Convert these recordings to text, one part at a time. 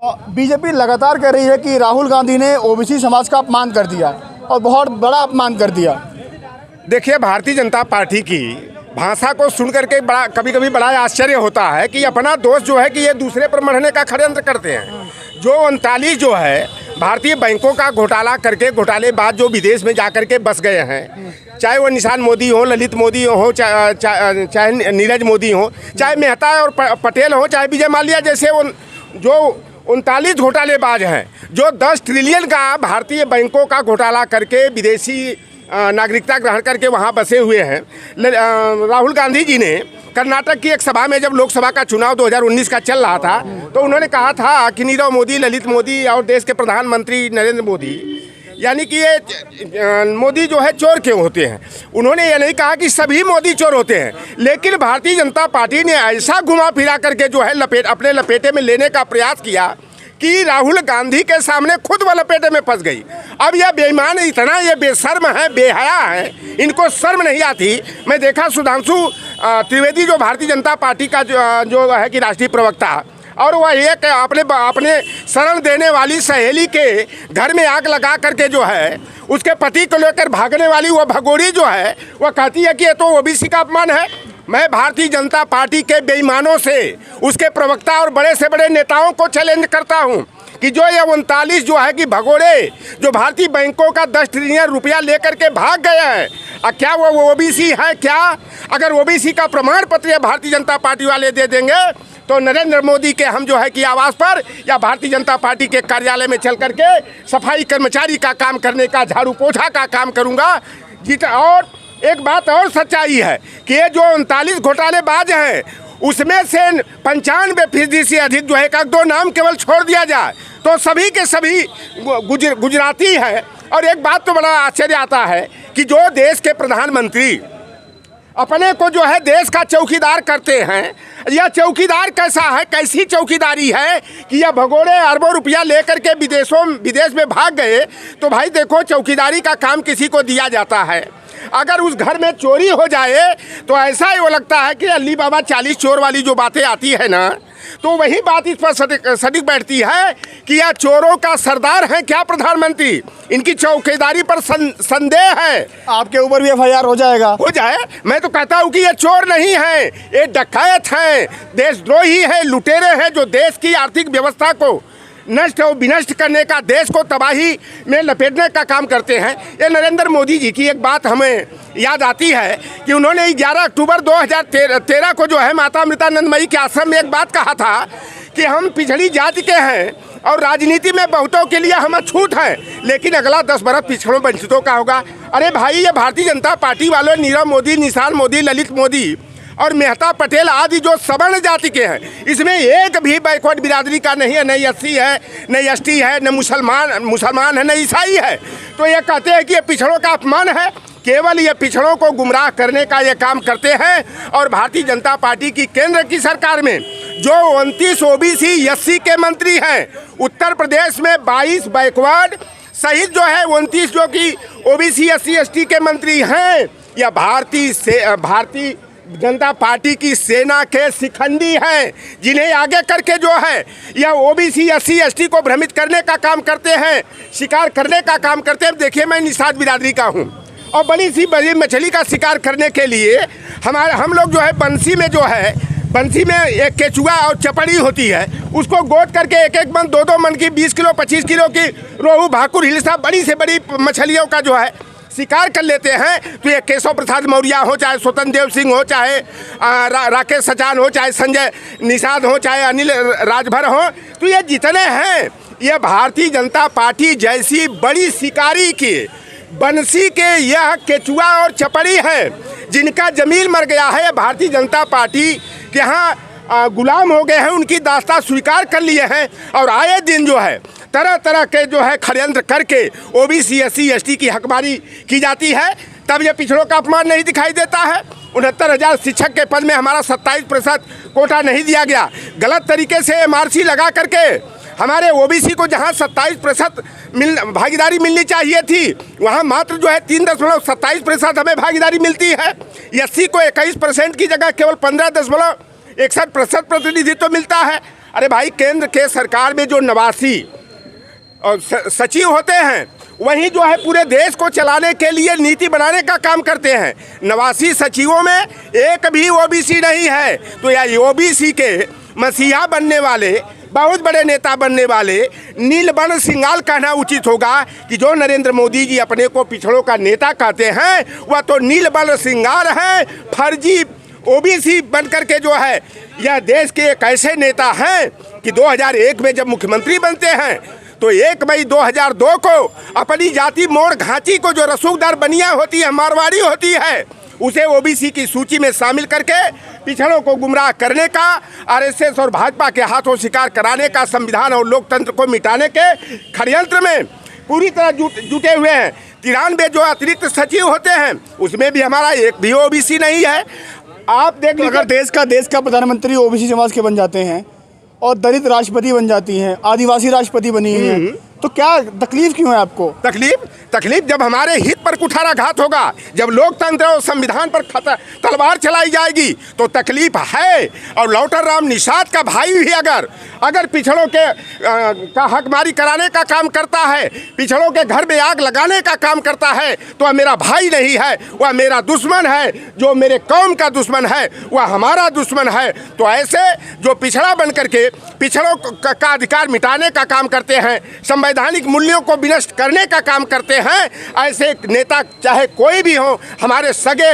BJP लगातार कह रही है कि राहुल गांधी ने ओबीसी समाज का अपमान कर दिया और बहुत बड़ा अपमान कर दिया। देखिए, भारतीय जनता पार्टी की भाषा को सुन करके बड़ा कभी कभी बड़ा आश्चर्य होता है कि अपना दोस्त जो है कि ये दूसरे पर मढ़ने का षड्यंत्र करते हैं। जो 39 जो है भारतीय बैंकों का घोटाला करके घोटालेबाज जो विदेश में जा कर के बस गए हैं, चाहे वो निशान मोदी हो, ललित मोदी हो, चाहे नीरज मोदी हो, चाहे मेहता और पटेल हो, चाहे विजय माल्या जैसे जो 39 घोटालेबाज हैं जो 10 ट्रिलियन का भारतीय बैंकों का घोटाला करके विदेशी नागरिकता ग्रहण करके वहाँ बसे हुए हैं। राहुल गांधी जी ने कर्नाटक की एक सभा में, जब लोकसभा का चुनाव 2019 का चल रहा था, तो उन्होंने कहा था कि नीरव मोदी, ललित मोदी और देश के प्रधानमंत्री नरेंद्र मोदी, यानी कि ये मोदी जो है चोर क्यों होते हैं। उन्होंने ये नहीं कहा कि सभी मोदी चोर होते हैं, लेकिन भारतीय जनता पार्टी ने ऐसा घुमा फिरा करके जो है अपने लपेटे में लेने का प्रयास किया कि राहुल गांधी के सामने खुद वह लपेटे में फंस गई। अब यह बेईमान इतना ये बेशर्म है, बेहया है, इनको शर्म नहीं आती। मैं देखा सुधांशु त्रिवेदी जो भारतीय जनता पार्टी का जो है कि राष्ट्रीय प्रवक्ता, और वह एक अपने शरण देने वाली सहेली के घर में आग लगा करके जो है उसके पति को लेकर भागने वाली वह भगोड़ी जो है, वह कहती है कि ये तो ओबीसी का अपमान है। मैं भारतीय जनता पार्टी के बेईमानों से, उसके प्रवक्ता और बड़े से बड़े नेताओं को चैलेंज करता हूं कि जो ये 39 जो है कि भगोड़े जो भारतीय बैंकों का 10 ट्रिलियन रुपया लेकर के भाग गए हैं, क्या वो ओबीसी है? क्या अगर ओबीसी का प्रमाण पत्र भारतीय जनता पार्टी वाले दे देंगे तो नरेंद्र मोदी के हम जो है कि आवास पर या भारतीय जनता पार्टी के कार्यालय में चल करके सफाई कर्मचारी का काम करने का, झाड़ू पोछा का काम करूँगा। और एक बात और सच्चाई है कि ये जो 39 घोटालेबाज हैं उसमें से 95% से अधिक जो है एक दो नाम केवल छोड़ दिया जाए तो सभी के सभी गुजराती हैं। और एक बात तो बड़ा आश्चर्य आता है कि जो देश के प्रधानमंत्री अपने को जो है देश का चौकीदार करते हैं, यह चौकीदार कैसा है, कैसी चौकीदारी है कि यह भगोड़े अरबों रुपया लेकर के विदेश में भाग गए। तो भाई देखो, चौकीदारी का काम किसी को दिया जाता है, अगर उस घर में चोरी हो जाए तो ऐसा ही वो लगता है कि अली बाबा 40 चोर वाली जो बातें आती है ना, तो वही बात इस पर सटीक बैठती है कि यह चोरों का सरदार है क्या प्रधानमंत्री? इनकी चौकीदारी पर संदेह है। आपके ऊपर भी एफआईआर हो जाएगा। हो जाए। मैं तो कहता हूँ कि ये चोर नहीं है, ये डकैत हैं, देशद्रोही है, लुटेरे हैं जो देश की आर्थिक व्यवस्था को नष्ट और विनष्ट करने का, देश को तबाही में लपेटने का काम करते हैं। ये नरेंद्र मोदी जी की एक बात हमें याद आती है कि उन्होंने 11 अक्टूबर 2013 को जो है माता अमृतानंदमयी के आश्रम में एक बात कहा था कि हम पिछड़ी जाति के हैं और राजनीति में बहुतों के लिए हम अछूत हैं, लेकिन अगला 10 बरस पिछड़ों वंचितों का होगा। अरे भाई, ये भारतीय जनता पार्टी वालों, नीरव मोदी, निशान मोदी, ललित मोदी और मेहता पटेल आदि जो सवर्ण जाति के हैं, इसमें एक भी बैकवर्ड बिरादरी का नहीं है, न एससी है, न एसटी है, न मुसलमान है, न ईसाई है। तो ये कहते हैं कि ये पिछड़ों का अपमान है। केवल ये पिछड़ों को गुमराह करने का ये काम करते हैं। और भारतीय जनता पार्टी की केंद्र की सरकार में जो 29 ओबीसी एससी के मंत्री हैं, उत्तर प्रदेश में 22 बैकवर्ड सहित जो है 29 जो कि ओबीसी एससी एसटी के मंत्री हैं, यह भारतीय जनता पार्टी की सेना के शिखंडी हैं, जिन्हें आगे करके जो है यह ओबीसी एससी एसटी को भ्रमित करने का काम करते हैं, शिकार करने का काम करते हैं। देखिए, मैं निषाद बिरादरी का हूँ और बड़ी मछली का शिकार करने के लिए हम लोग जो है बंसी में एक केचुआ और चपड़ी होती है, उसको गोद करके एक मन 2-2 मन की 20 किलो 25 किलो की रोहू, भाकुर, हिलसा, बड़ी से बड़ी मछलियों का जो है शिकार कर लेते हैं। तो ये केशव प्रसाद मौर्य हो, चाहे स्वतंत्र देव सिंह हो, चाहे राकेश सचान हो, चाहे संजय निषाद हो, चाहे अनिल राजभर हो, तो ये जितने हैं ये भारतीय जनता पार्टी जैसी बड़ी शिकारी की बंसी के यह केचुआ और चपड़ी है, जिनका जमीन मर गया है। भारतीय जनता पार्टी के यहाँ गुलाम हो गए हैं, उनकी दास्तां स्वीकार कर लिए हैं और आए दिन जो है तरह तरह के जो है षड्यंत्र करके ओबीसी एससी एसटी की हकमारी की जाती है। तब ये पिछड़ों का अपमान नहीं दिखाई देता है। 69,000 शिक्षक के पद में हमारा 27% कोटा नहीं दिया गया। गलत तरीके से एमआरसी लगा करके हमारे ओबीसी को जहां 27% भागीदारी मिलनी चाहिए थी, वहां मात्र जो है 3.27% हमें भागीदारी मिलती है। एससी को 21% की जगह केवल 15.61% प्रतिनिधित्व मिलता है। अरे भाई, केंद्र के सरकार में जो 89 और सचिव होते हैं, वही जो है पूरे देश को चलाने के लिए नीति बनाने का काम करते हैं। 89 सचिवों में एक भी ओबीसी नहीं है। तो यह ओबीसी के मसीहा बनने वाले, बहुत बड़े नेता बनने वाले नीलबन सिंगाल कहना उचित होगा कि जो नरेंद्र मोदी जी अपने को पिछड़ों का नेता कहते हैं, वह तो नीलबन सिंगाल है, फर्जी ओबीसी बन करके जो है यह देश के एक ऐसे नेता हैं कि 2001 में जब मुख्यमंत्री बनते हैं तो 1 मई 2002 को अपनी जाति मोड़ घाटी को जो रसूखदार बनिया होती है, मारवाड़ी होती है, उसे ओबीसी की सूची में शामिल करके पिछड़ों को गुमराह करने का, आरएसएस और भाजपा के हाथों शिकार कराने का, संविधान और लोकतंत्र को मिटाने के षड्यंत्र में पूरी तरह जुटे हुए हैं। 93 जो अतिरिक्त सचिव होते हैं, उसमें भी हमारा एक भी ओबीसी नहीं है। आप देख लीजिए, अगर देश का प्रधानमंत्री ओबीसी समाज के बन जाते हैं और दलित राष्ट्रपति बन जाती हैं, आदिवासी राष्ट्रपति बनी हैं, तो क्या तकलीफ क्यों है आपको? तकलीफ जब हमारे हित पर कुठाराघात होगा, जब लोकतंत्र और संविधान पर तलवार चलाई जाएगी तो तकलीफ है। और लौटर राम निषाद का भाई भी अगर पिछड़ों के का हकमारी कराने का काम करता है, पिछड़ों के घर में आग लगाने का काम करता है, तो वह मेरा भाई नहीं है, वह मेरा दुश्मन है। जो मेरे कौम का दुश्मन है वह हमारा दुश्मन है। तो ऐसे जो पिछड़ा बन करके पिछड़ों का अधिकार मिटाने का काम करते हैं, संवैधानिक मूल्यों को विनष्ट करने का काम करते हैं, ऐसे नेता चाहे कोई भी हो, हमारे सगे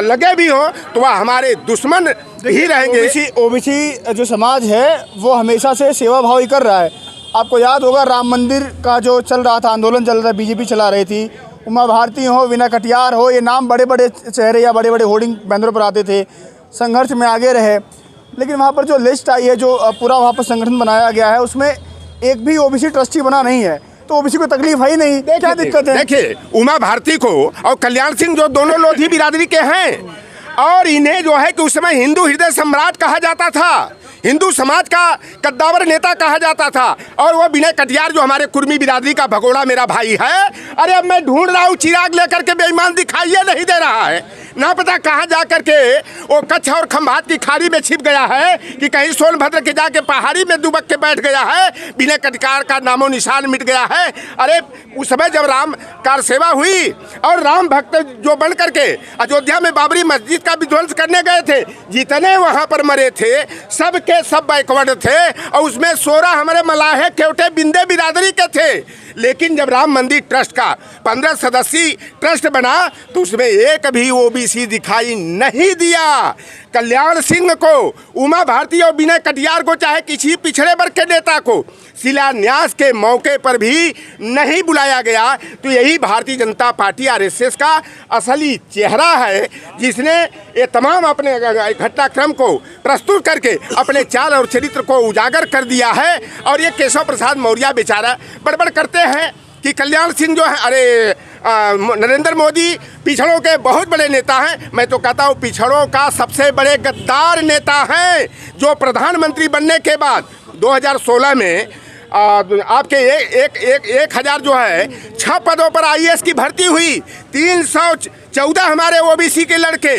लगे भी हो, तो वह हमारे दुश्मन ही रहेंगे। ओबीसी जो समाज है वो हमेशा से सेवा भाव ही कर रहा है। आपको याद होगा राम मंदिर का जो चल रहा था, आंदोलन चल रहा था, बीजेपी चला रही थी, उमा भारती हो, विनय कटियार हो, ये नाम बड़े बड़े चेहरे या बड़े बड़े होर्डिंग बैनरों पर आते थे, संघर्ष में आगे रहे। लेकिन वहाँ पर जो लिस्ट आई है, जो पूरा वहाँ पर संगठन बनाया गया है, उसमें एक भी ओबीसी ट्रस्टी बना नहीं है। तो ओबीसी को तकलीफ है ही नहीं, क्या दिक्कत है? देखिए, उमा भारती को और कल्याण सिंह जो दोनों लोधी बिरादरी के हैं, और इन्हें जो है कि उस समय हिंदू हृदय सम्राट कहा जाता था, हिंदू समाज का कद्दावर नेता कहा जाता था। और वो विनय कटियार जो हमारे कुर्मी बिरादरी का भगोड़ा मेरा भाई है, अरे अब मैं ढूंढ रहा हूँ चिराग लेकर के, बेईमान दिखाइए नहीं दे रहा है, ना पता कहाँ जा करके वो कच्छ और खंभात की खाड़ी में छिप गया है कि कहीं सोनभद्र के जाके पहाड़ी में दुबक के बैठ गया है। विनय कटियार का नामो निशान मिट गया है। अरे उस समय जब राम कार सेवा हुई और राम भक्त जो बन करके अयोध्या में बाबरी मस्जिद का विध्वंस करने गए थे, जितने वहाँ पर मरे थे सब के सब बैकवर्ड थे, और उसमें 16 हमारे मलाहे केवटे बिंदे बिरादरी के थे। लेकिन जब राम मंदिर ट्रस्ट का 15 सदस्यीय ट्रस्ट बना तो उसमें एक भी ओबीसी दिखाई नहीं दिया। कल्याण सिंह को, उमा भारती और विनय कटियार को, चाहे किसी पिछड़े वर्ग के नेता को शिलान्यास के मौके पर भी नहीं बुलाया गया। तो यही भारतीय जनता पार्टी आरएसएस का असली चेहरा है, जिसने ये तमाम अपने घटनाक्रम को प्रस्तुत करके अपने चाल और चरित्र को उजागर कर दिया है। और ये केशव प्रसाद मौर्य बेचारा बड़बड़ करते हैं कि कल्याण सिंह जो है, अरे नरेंद्र मोदी पिछड़ों के बहुत बड़े नेता हैं। मैं तो कहता हूँ पिछड़ों का सबसे बड़े गद्दार नेता हैं, जो प्रधानमंत्री बनने के बाद 2016 में आपके 1000 जो है 6 पदों पर आईएएस की भर्ती हुई। 314 हमारे ओबीसी के लड़के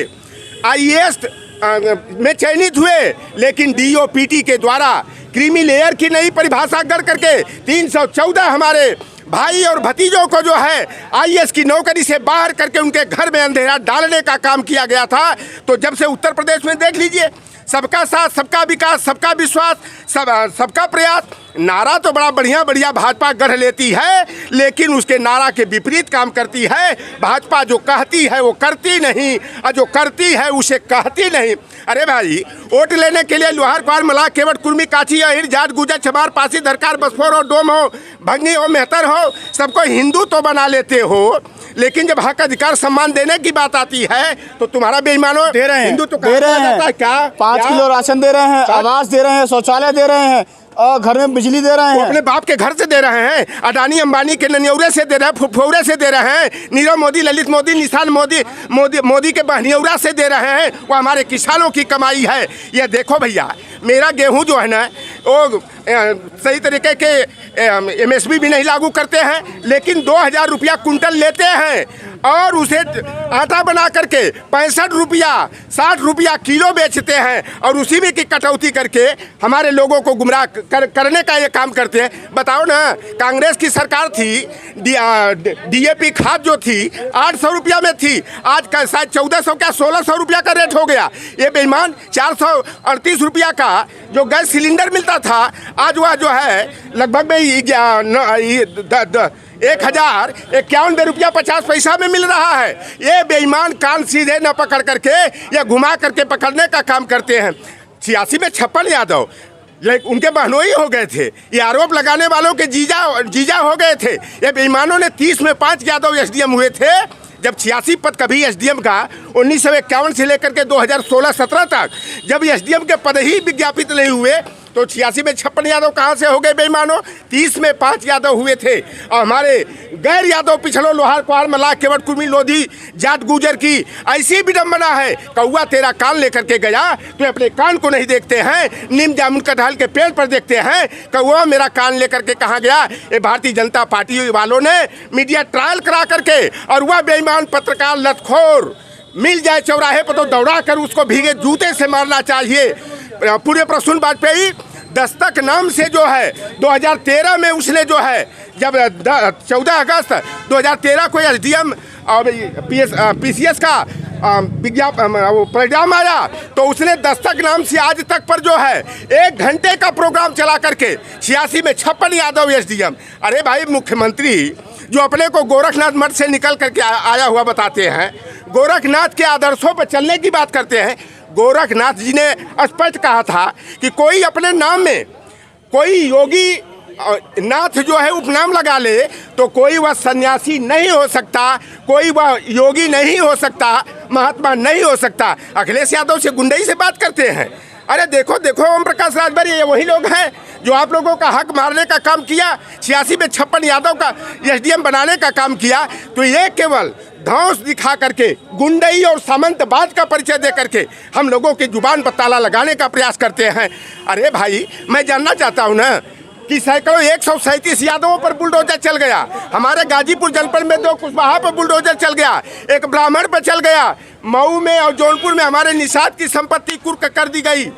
आईएएस में चयनित हुए, लेकिन डीओपीटी के द्वारा क्रीमी लेयर की नई परिभाषा गढ़ करके 314 हमारे भाई और भतीजों को जो है आईएएस की नौकरी से बाहर करके उनके घर में अंधेरा डालने का काम किया गया था। तो जब से उत्तर प्रदेश में देख लीजिए, सबका साथ, सबका विकास, सबका विश्वास, सबका प्रयास, नारा तो बड़ा बढ़िया भाजपा गढ़ लेती है, लेकिन उसके नारा के विपरीत काम करती है। भाजपा जो कहती है वो करती नहीं, और जो करती है उसे कहती नहीं। अरे भाई, वोट लेने के लिए लोहार कुहार मलाह केवट कुर्मी काची अहिर जाट गुजर छमार पासी धरकार बसफोर हो डोम हो भंगी हो मेहतर हो, सबको हिंदू तो बना लेते हो, लेकिन जब हक अधिकार सम्मान देने की बात आती है तो तुम्हारा बेईमानो दे रहे हैं, हिंदू तो दे रहे हैं क्या 5 किलो राशन दे रहे हैं, आवास दे रहे हैं, शौचालय दे रहे हैं, और घर में बिजली दे रहे हैं। अपने बाप के घर से दे रहे हैं, अडानी अंबानी के ननियौरे से दे रहे हैं, फुफौरे से दे रहे हैं, नीरव मोदी, ललित मोदी, निशान मोदी के बहनियौरा से दे रहे हैं। वो हमारे किसानों की कमाई है। ये देखो भैया, मेरा गेहूं जो है ना वो सही तरीके के MSP भी नहीं लागू करते हैं, लेकिन 2000 रुपया कुंटल लेते हैं और उसे आटा बना करके 65 रुपया 60 रुपया किलो बेचते हैं और उसी में की कटौती करके हमारे लोगों को गुमराह करने का ये काम करते हैं। बताओ ना, कांग्रेस की सरकार थी, DAP खाद जो थी 800 रुपया में थी, आज का शायद 1400 क्या 1600 रुपया का रेट हो गया। ये बेईमान 438 रुपया का जो गैस सिलेंडर मिलता था, आज वह जो है लगभग में 1051 रुपया 50 पैसा में मिल रहा है। ये बेईमान कान सीधे न पकड़ करके या घुमा करके पकड़ने का काम करते हैं। 86 में 56 यादव उनके बहनोई हो गए थे, ये आरोप लगाने वालों के जीजा हो गए थे। ये बेईमानों ने 30 में 5 यादव SDM हुए थे, जब 86 पद कभी SDM का 1951 से लेकर के 2016-17 तक जब SDM के पद ही विज्ञापित नहीं हुए तो 86 में 56 यादव कहाँ से हो गए बेईमानों? 30 में 5 यादव हुए थे और हमारे गैर यादव पिछड़ों लोहार कुहार मलाह केवट कुर्मी लोधी जाट गुजर की ऐसी विडम्बना है। कौआ तेरा कान लेकर के गया, तो अपने कान को नहीं देखते हैं, नीम जामुन कटहल के पेड़ पर देखते हैं। कौआ मेरा कान लेकर के कहाँ गया? ये भारतीय जनता पार्टी वालों ने मीडिया ट्रायल करा करके और वह बेईमान पत्रकार लतखोर मिल जाए चौराहे पर तो दौड़ा कर उसको भीगे जूते से मारना चाहिए। पूरे प्रसून वाजपेयी दस्तक नाम से जो है 2013 में उसने जो है जब 14 अगस्त 2013 को SDM और PCS का परिणाम आया तो उसने दस्तक नाम से आज तक पर जो है 1 घंटे का प्रोग्राम चला करके 86 में 56 यादव SDM। अरे भाई, मुख्यमंत्री जो अपने को गोरखनाथ मठ से निकल करके आया हुआ बताते हैं, गोरखनाथ के आदर्शों पर चलने की बात करते हैं। गोरखनाथ जी ने स्पष्ट कहा था कि कोई अपने नाम में कोई योगी नाथ जो है उपनाम लगा ले तो कोई वह सन्यासी नहीं हो सकता, कोई वह योगी नहीं हो सकता, महात्मा नहीं हो सकता। अखिलेश यादव से गुंडई से बात करते हैं। अरे देखो ओम प्रकाश राजभर, ये वही लोग हैं जो आप लोगों का हक मारने का काम किया, 86 में 56 यादव का SDM बनाने का काम किया। तो ये केवल धौंस दिखा करके गुंडई और सामंतवाद का परिचय दे करके हम लोगों की जुबान पर ताला लगाने का प्रयास करते हैं। अरे भाई, मैं जानना चाहता हूँ ना कि सैकड़ों 137 यादवों पर बुलडोजर चल गया, हमारे गाजीपुर जनपद में 2 कुशवाहा पर बुलडोजर चल गया, एक ब्राह्मण पर चल गया, मऊ में और जौनपुर में हमारे निषाद की संपत्ति कुर्क कर दी गई।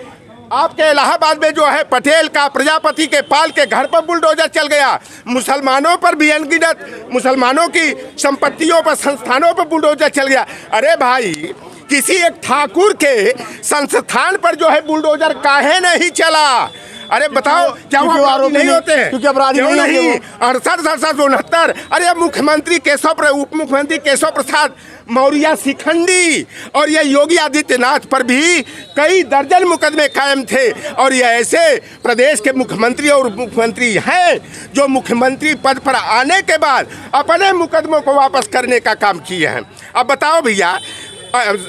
आपके इलाहाबाद में जो है पटेल का प्रजापति के पाल के घर पर बुलडोजर चल गया। मुसलमानों पर भी अनगिनत मुसलमानों की संपत्तियों पर, संस्थानों पर बुलडोजर चल गया। अरे भाई, किसी एक ठाकुर के संस्थान पर जो है बुलडोजर काहे नहीं चला? अरे बताओ, क्या वो अपराधी नहीं होते हैं? क्योंकि अपराधी नहीं 68-69 अरे मुख्यमंत्री उप मुख्यमंत्री केशव प्रसाद मौर्य शिखंडी और ये योगी आदित्यनाथ पर भी कई दर्जन मुकदमे कायम थे। और ये ऐसे प्रदेश के मुख्यमंत्री और मुख्यमंत्री हैं जो मुख्यमंत्री पद पर आने के बाद अपने मुकदमों को वापस करने का काम किए हैं। अब बताओ भैया,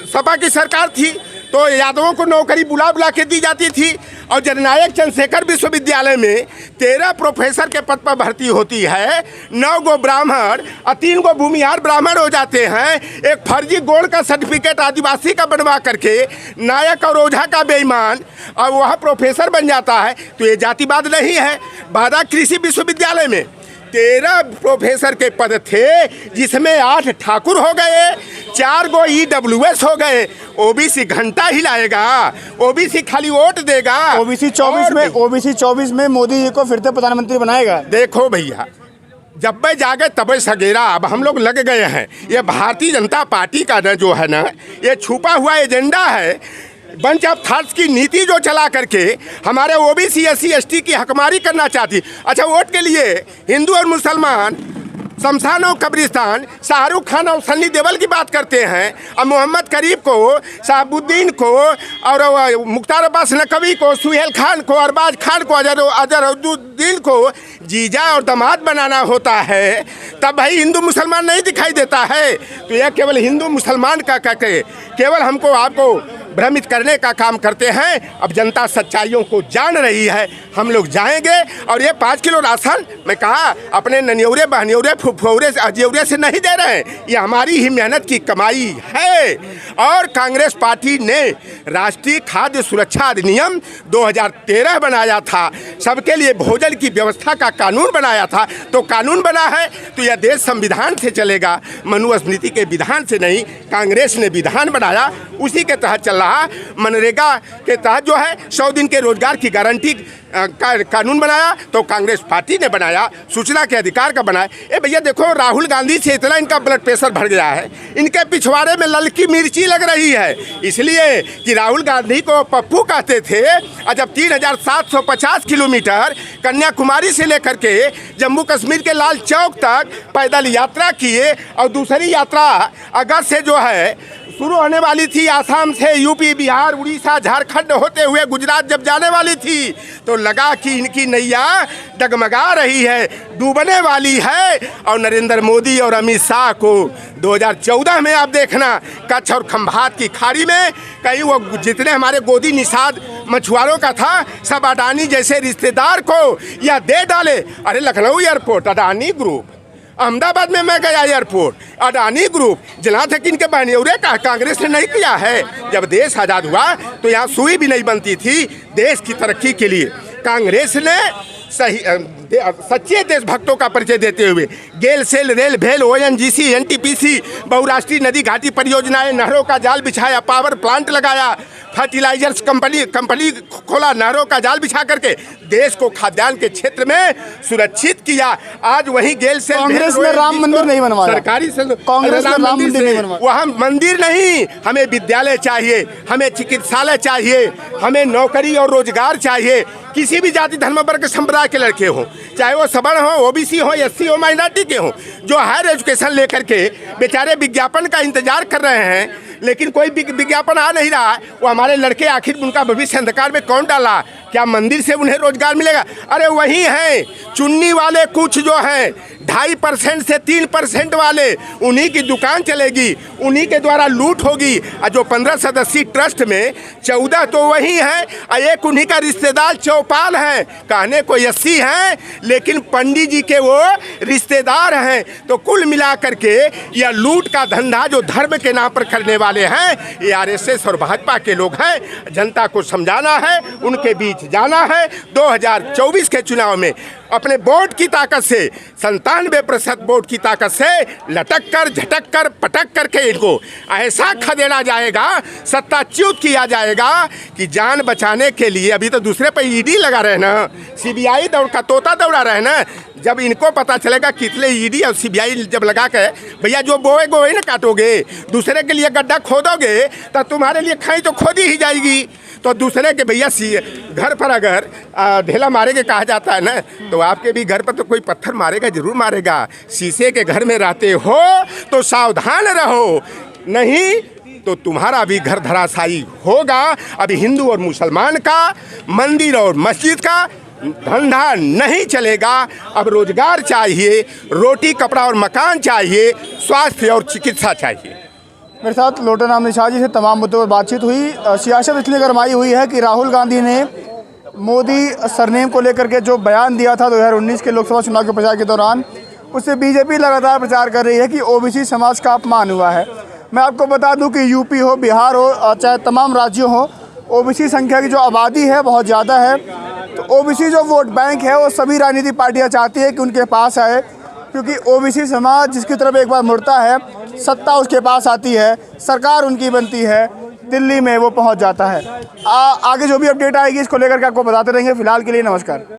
सपा की सरकार थी तो यादवों को नौकरी बुला के दी जाती थी और जननायक चंद्रशेखर विश्वविद्यालय में 13 प्रोफेसर के पद पर भर्ती होती है, 9 गो ब्राह्मण और 3 गो भूमिहार ब्राह्मण हो जाते हैं। एक फर्जी गोल्ड का सर्टिफिकेट आदिवासी का बनवा करके नायक और ओझा का बेईमान और वह प्रोफेसर बन जाता है। तो ये जातिवाद नहीं है। बादा कृषि विश्वविद्यालय में 13 प्रोफेसर के पद थे, जिसमें 8 ठाकुर हो गए, 4 गो EWS हो गए। OBC घंटा हिलाएगा, OBC खाली वोट देगा। OBC 24 में मोदी जी को फिर से प्रधानमंत्री बनाएगा। देखो भैया, जब मैं जागे तबे सगेरा, अब हम लोग लग गए हैं। ये भारतीय जनता पार्टी का न जो है ना, ये छुपा हुआ एजेंडा है। बंच ऑफ थॉट्स की नीति जो चला करके हमारे OBC SC ST की हकमारी करना चाहती। अच्छा, वोट के लिए हिंदू और मुसलमान, शमशान और कब्रिस्तान, शाहरुख खान और सन्नी देओल की बात करते हैं और मोहम्मद करीब को, शहाबुद्दीन को और मुख्तार अब्बास नकवी को, सुहेल खान को, अरबाज खान को, अजहरुद्दीन को जीजा और दामाद बनाना होता है, तब भाई हिंदू मुसलमान नहीं दिखाई देता है। तो यह केवल हिंदू मुसलमान का केवल हमको आपको भ्रमित करने का काम करते हैं। अब जनता सच्चाइयों को जान रही है। हम लोग जाएंगे और ये 5 किलो राशन मैं कहा अपने ननियौरे बहनियौरे फुफौरे अजियौरे से नहीं दे रहे हैं, ये हमारी ही मेहनत की कमाई है। और कांग्रेस पार्टी ने राष्ट्रीय खाद्य सुरक्षा अधिनियम 2013 बनाया था, सबके लिए भोजन की व्यवस्था का कानून बनाया था। तो कानून बना है तो यह देश संविधान से चलेगा, मनुस्मृति के विधान से नहीं। कांग्रेस ने विधान बनाया, उसी के तहत चल रहा। मनरेगा के तहत जो है 100 दिन के रोजगार की गारंटी कानून बनाया तो कांग्रेस पार्टी ने बनाया, सूचना के अधिकार का बनाया। ए भैया देखो, राहुल गांधी से इतना इनका ब्लड प्रेशर बढ़ गया है, इनके पिछवाड़े में ललकी मिर्ची लग रही है, इसलिए कि राहुल गांधी को पप्पू कहते थे। और जब 3750 किलोमीटर कन्याकुमारी से लेकर के जम्मू कश्मीर के लाल चौक तक पैदल यात्रा किए और दूसरी यात्रा अगस्त से जो है शुरू होने वाली थी, आसाम से यूपी बिहार उड़ीसा झारखंड होते हुए गुजरात जब जाने वाली थी, तो लगा कि इनकी नैया डगमगा रही है, डूबने वाली है। और नरेंद्र मोदी और अमित शाह को 2014 में आप देखना, कच्छ और खंभात की खाड़ी में कहीं वो जितने हमारे गोदी निषाद मछुआरों का था, सब अडानी जैसे रिश्तेदार को या दे डाले। अरे लखनऊ एयरपोर्ट अडानी ग्रुप, अहमदाबाद में मैं गया एयरपोर्ट अडानी ग्रुप, जहाँ तक इनके बहनियौरे का कांग्रेस ने नहीं किया है। जब देश आज़ाद हुआ तो यहाँ सुई भी नहीं बनती थी देश की तरक्की के लिए। कांग्रेस ने सच्चे देशभक्तों का परिचय देते हुए गेल सेल रेल भेल ONGC NTPC बहुराष्ट्रीय नदी घाटी परियोजनाएं, नहरों का जाल बिछाया, पावर प्लांट लगाया, फर्टिलाइजर्स कंपनी खोला, नहरों का जाल बिछा करके देश को खाद्यान्न के क्षेत्र में सुरक्षित किया। आज वही गेल सेल कांग्रेस ने राम मंदिर नहीं बनवाया, सरकारी कांग्रेस ने राम मंदिर नहीं बनवाया। वहाँ मंदिर नहीं, हमें विद्यालय चाहिए, हमें चिकित्सालय चाहिए, हमें नौकरी और रोजगार चाहिए। किसी भी जाति धर्म वर्ग संप्रदाय के लड़के हों, चाहे वो सवर्ण हो, OBC हो, SC हो, माइनॉरिटी के हों, जो हायर एजुकेशन लेकर के बेचारे विज्ञापन का इंतजार कर रहे हैं, लेकिन कोई विज्ञापन आ नहीं रहा। वो हमारे लड़के आखिर उनका भविष्य अंधकार में कौन डाला? क्या मंदिर से उन्हें रोजगार मिलेगा? अरे वही हैं चुन्नी वाले कुछ जो हैं 2.5% से 3% वाले, उन्हीं की दुकान चलेगी, उन्हीं के द्वारा लूट होगी। और जो 15 सदस्यीय ट्रस्ट में 14 तो वही हैं, और एक उन्हीं का रिश्तेदार चौपाल है। कहने को 80 हैं, लेकिन पंडित जी के वो रिश्तेदार हैं। तो कुल मिला करके यह लूट का धंधा जो धर्म के नाम पर करने वाले हैं, ये RSS और भाजपा के लोग हैं। जनता को समझाना है, उनके बीच जाना है। 2024 के चुनाव में अपने वोट की ताकत से 97% वोट की ताकत से लटक कर झटक कर पटक करके इनको ऐसा खदेड़ा जाएगा, सत्ताच्युत किया जाएगा कि जान बचाने के लिए अभी तो दूसरे पर ED लगा रहे ना, CBI का तोता दौड़ा रहे ना। जब इनको पता चलेगा कितने ED और CBI जब लगा के भैया जो बोए गोए ना काटोगे, दूसरे के लिए गड्ढा खोदोगे तो तुम्हारे लिए खाई तो खोदी ही जाएगी। तो दूसरे के भैया घर पर अगर ढेला मारेंगे कहा जाता है ना, तो आपके भी घर पर तो कोई पत्थर मारेगा, जरूर मारेगा। शीशे के घर में रहते हो तो सावधान रहो, नहीं तो तुम्हारा भी घर धराशायी होगा। अभी हिंदू और मुसलमान का, मंदिर और मस्जिद का धंधा नहीं चलेगा। अब रोजगार चाहिए, रोटी कपड़ा और मकान चाहिए, स्वास्थ्य और चिकित्सा चाहिए। मेरे साथ लोटन नाम निषाद जी से तमाम मुद्दों पर बातचीत हुई। सियासत इसलिए गरमाई हुई है कि राहुल गांधी ने मोदी सरनेम को लेकर के जो बयान दिया था 2019 के लोकसभा चुनाव के प्रचार के दौरान, उससे बीजेपी लगातार प्रचार कर रही है कि OBC समाज का अपमान हुआ है। मैं आपको बता दूं कि यूपी हो, बिहार हो, चाहे तमाम राज्यों हो, OBC संख्या की जो आबादी है बहुत ज़्यादा है। तो OBC जो वोट बैंक है वो सभी राजनीतिक पार्टियाँ चाहती है कि उनके पास आए, क्योंकि OBC समाज जिसकी तरफ एक बार मुड़ता है, सत्ता उसके पास आती है, सरकार उनकी बनती है, दिल्ली में वो पहुंच जाता है। आगे जो भी अपडेट आएगी इसको लेकर के आपको बताते रहेंगे। फिलहाल के लिए नमस्कार।